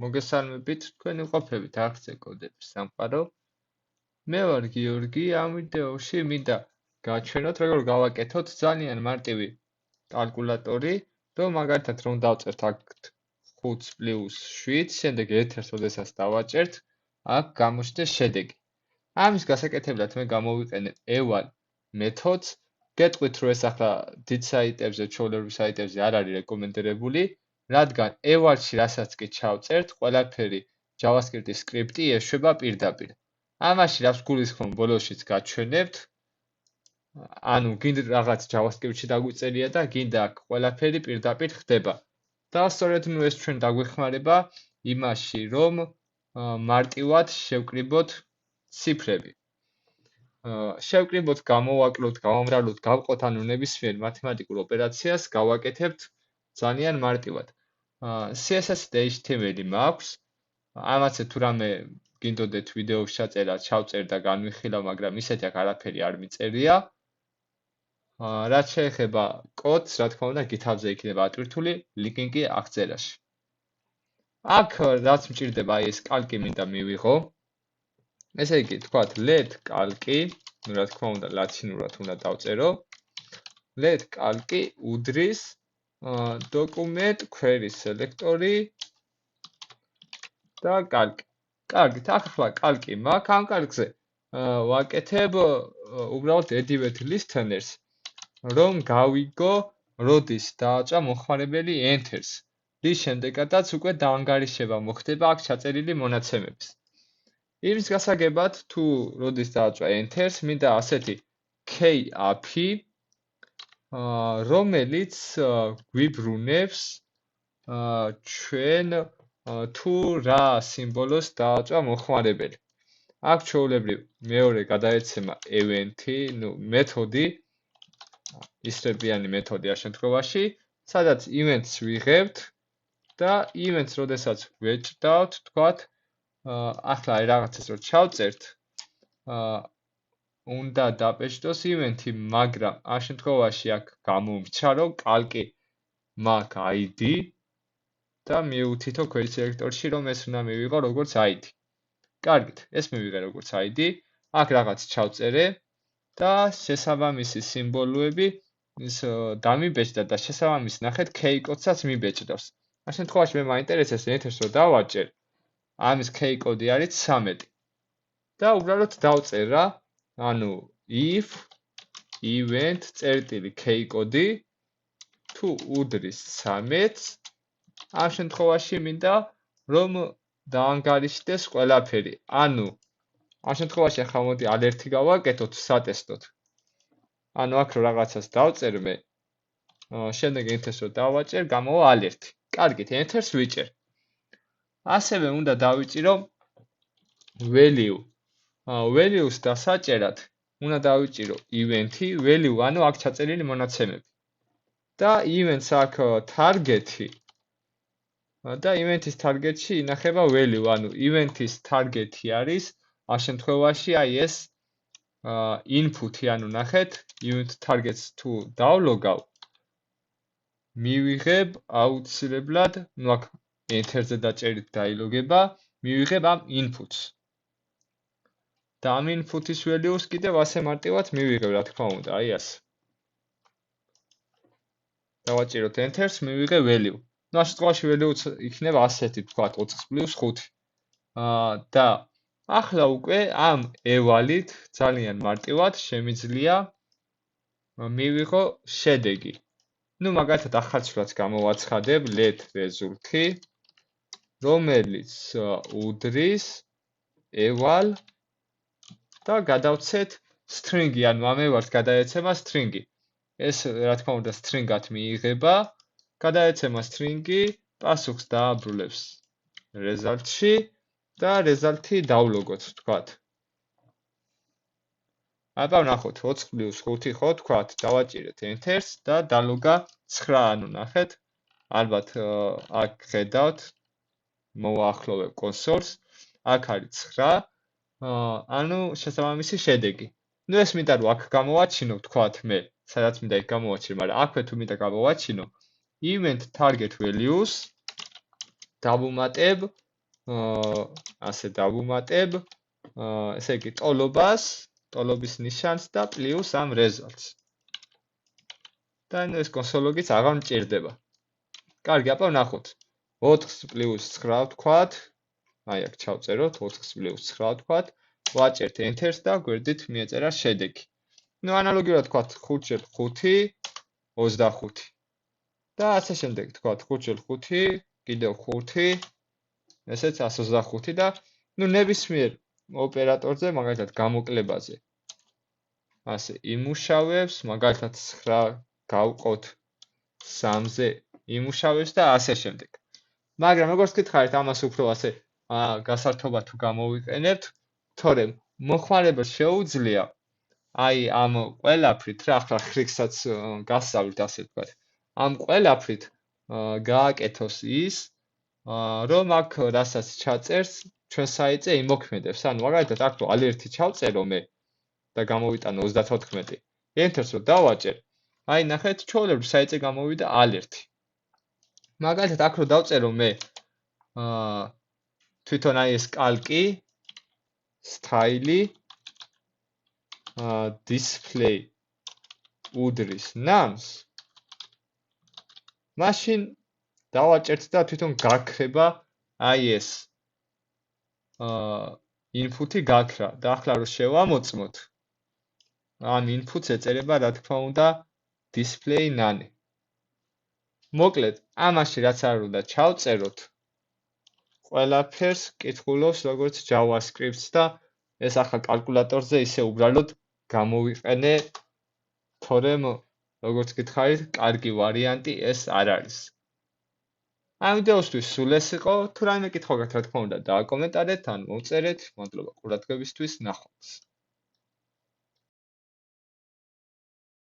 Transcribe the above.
მოგესალმებით თქვენი ყოფებით აღწე კოდების სამყარო. მე ვარ გიორგი, ამ ვიდეოში მინდა გაჩვენოთ, როგორ გავაკეთოთ ძალიან მარტივი კალკულატორი, რომ მაგალითად რომ დავწერთ აქ 5 + 7, შემდეგ 1-ს როდესაც დავაჭერთ, აქ გამოჩნდეს შედეგი. ამის გასაკეთებლად მე გამოვიყენებ eval მეთოდს. გეტყვით, რომ ეს ახლა დიდ საიტებზე, ჩვეულებრივ საიტებზე არ არის რეკომენდებული, რადგან eval-ში რასაც კი ჩავწერთ, ყველაფერი JavaScript-ის სკრიპტი ეშვება პირდაპირ. ამაში რაც გულისხმობ ბოლოშიც გაჩვენებთ, ანუ გინდა რაღაც JavaScript-ში დაგვიწერია და გინდა აქ ყველაფერი პირდაპირ ხდება. და სწორედ ეს ჩვენ დაგვეხმარება იმაში, რომ მარტივად შევკრიბოთ ციფრები. შევკრიბოთ, გამოვაკლოთ, გავამრავლოთ, გავყოთ, ანუ ნებისმიერ მათემატიკურ ოპერაციას გავაკეთებთ ძალიან მარტივად. CSS და HTML მაქვს. ამაზე თუ რამე გინდოდეთ ვიდეოს ჩაწერა, ჩავწერ და განვიხილავ, მაგრამ ისეთი აქ არაფერი არ მიწერია. რაც შეეხება კოდს, რა თქმა უნდა, GitHub-ზე იქნება ატვირთული, ლინკი კი აღწერაში. აქ რაც მჭირდება, აი ეს კალკი მინდა მივიღო. ესე იგი, თქვათ let კალკი, ну რა თქმა უნდა, ლათინურად უნდა დავწერო. let კალკი უდრის document query selector-ი და კალკი. კარგით, აქ ახლა კალკი მაქვს, ამ კალკზე ვაკეთებ უბრალოდ edit listeners, რომ გავიგო, როდის დააჭრა მოხმარებელი enters. რის შემდეგაც უკვე დაანგარიშება მოხდება აქ ჩაწერილი მონაცემების. იმის გასაგებად, თუ როდის დააჭრა enters, მინდა ასეთი k-API, რომელიც გვიბრუნებს ჩვენ თუ რა სიმბოლოს დააჭრა მოხმარებელი. აქ ჩვეულებრივ მეორე გადაეცემა event-ი, მეთოდი, ისრებიანი მეთოდი ამ შემთხვევაში, სადაც events ვიღებთ და events როდესაც ვეჭდავთ, თქვათ, ახლა აი რაღაცას რო ჩავწერთ, უნდა დაპეჭდოს event-ი, მაგრამ ამ შემთხვევაში აქ გამომრჩა, რომ კალკი მაქვს ID და მივუთითო query selector-ში, რომ ეს უნდა მივიღო როგორც ID. კარგით, ეს მივიღე როგორც ID, აქ რაღაც ჩავწერე და შესაბამისი სიმბოლოები ის დამიბეჭდა და შესაბამის ნახეთ k-კოდსაც მიბეჭდავს. ამ შემთხვევაში მე მაინტერესებს enters რო დავაჭერ, ამის k-კოდი არის 13. და უბრალოდ დავწერ რა, ანუ if event წერტილი k-კოდი თუ უდრის 13-ს, ამ შემთხვევაში მინდა რომ დაანგარიშდეს ყველაფერი. ანუ ამ შემთხვევაში ახლა მოდი ალერტი გავაკეთოთ სატესტოდ. ანუ აქ რო რაღაცას დავწერ მე, შემდეგ enters რო დავაჭერ, გამოვა ალერტი. კარგით, enters ვიჭერ. ასევე უნდა დავიჭირო value. Value-ს დასაჭერად უნდა დავიჭირო event-ი, value, ანუ აქ ჩაწერილი მონაცემები. და events აქ target-ი და event-ის target-ში ინახება value, ანუ event-ის target-ი არის ამ შემთხვევაში აი ეს input-ი, ანუ ნახეთ, event targets თუ დავლოგავ, მივიღებ აუცილებლად, ну აქ enter-ზე დაჭერით დაილოგება, მივიღებ ამ inputs. და ამ input-ის value-ს კიდევ ასე მარტივად მივიღებ, რა თქმა უნდა, აი ასე. დავაჭიროთ enter-ს, მივიღე value. ну ამ შემთხვევაში value-ც იქნება ასეთი, თქვათ 4+5. და ახლა უკვე ამ eval-ით ძალიან მარტივად შემიძლია მივიღო შედეგი. ну მაგალითად ახალცვლად გამოვაცხადებ let result-ი, რომელიც უდრის eval და გადავცეთ string-ი, ანუ ამ eval-ს გადაეცემა string-ი. ეს რა თქმა უნდა string-ად მიიღება, გადაეცემა string-ი, პასუხს დააბრუნებს result-ში და result-ი დავლოგოთ, თქვათ. აბა ვნახოთ 4+5 ხო, თქვათ, დავაჭირეთ enter-ს და დალოგა 9, ანუ ნახეთ, ალბათ აქ ხედავთ, მოვაახლოვებ კონსოლს, აქ არის 9, ანუ შესაბამისი შედეგი. ну ეს მინდა რომ აქ გამოვაჩინო, თქვათ მე, სადაც მინდა იქ გამოვაჩინო, მაგრამ აქვე თუ მინდა გამოვაჩინო, event target values დავუმატებ ასე დავუმატებ, ესე იგი ტოლობის ნიშანს და პლუს ამ რეზულტს. და ეს კონსოლოგიც აღარ მჭირდება. კარგი, აბა ვნახოთ. 4 პლუს 9 ვთქვათ. აი აქ ჩავწეროთ 4 პლუს 9 ვთქვათ. ვაჭერთ Enter-ს და გვერდით მიეწერა შედეგი. ნუ ანალოგიურად ვთქვათ 5x5 25. და ასე შემდეგ ვთქვათ 5x5 კიდევ 5 ესეც 125 და ნუ ნებისმიერ ოპერატორზე, მაგალითად გამოკლებაზე. ასე იმუშავებს, მაგალითად 9 გავყოთ 3-ზე იმუშავებს და ასე შემდეგ. მაგრამ როგორც გითხარით, ამას უფრო ასე გასართობად თუ გამოვიყენებთ, თორემ მოხმარებელს შეუძლია აი ამ ყველაფრით რა ახლა ხრიქსაც გასავლით ასე ვთქვათ. ამ ყველაფრით გააკეთოს ის, რომ აქ რასაც ჩაწერს ჩვენ საიტზე იმოქმედებს. ანუ მაგალითად აქ რო ალერტი ჩავწერო მე და გამოვიტანო 34. Enter-ს რო დავაჭერ, აი ნახეთ, ჩვეულებრივ საიტზე გამოვიდა ალერტი. მაგალითად აქ რო დავწერო მე თვითონ აი ეს კალკი, სტაილი, display უდრის ნამს, მაშინ დავაჭერთ და თვითონ გაქრება აი ეს input-ი გაქრა და ახლა რო შევამოწმოთ, ამ input-ს ეწერება რა თქმა უნდა display none. მოკლედ, ამაში რაც არ უნდა ჩავწეროთ, ყველაფერს კითხულობს როგორც JavaScript-ს და ეს ახლა კალკულატორზე ისე უბრალოდ გამოვიყენე, თორემ როგორც გითხარით, კარგი ვარიანტი ეს არ არის. ამ ვიდეოსთვის სულ ეს იყო, თუ რაიმე კითხვა გაქვთ, რა თქმა უნდა, დააკომენტარეთ ან მოწერეთ. მადლობა ყურადღებისთვის, ნახვამდის.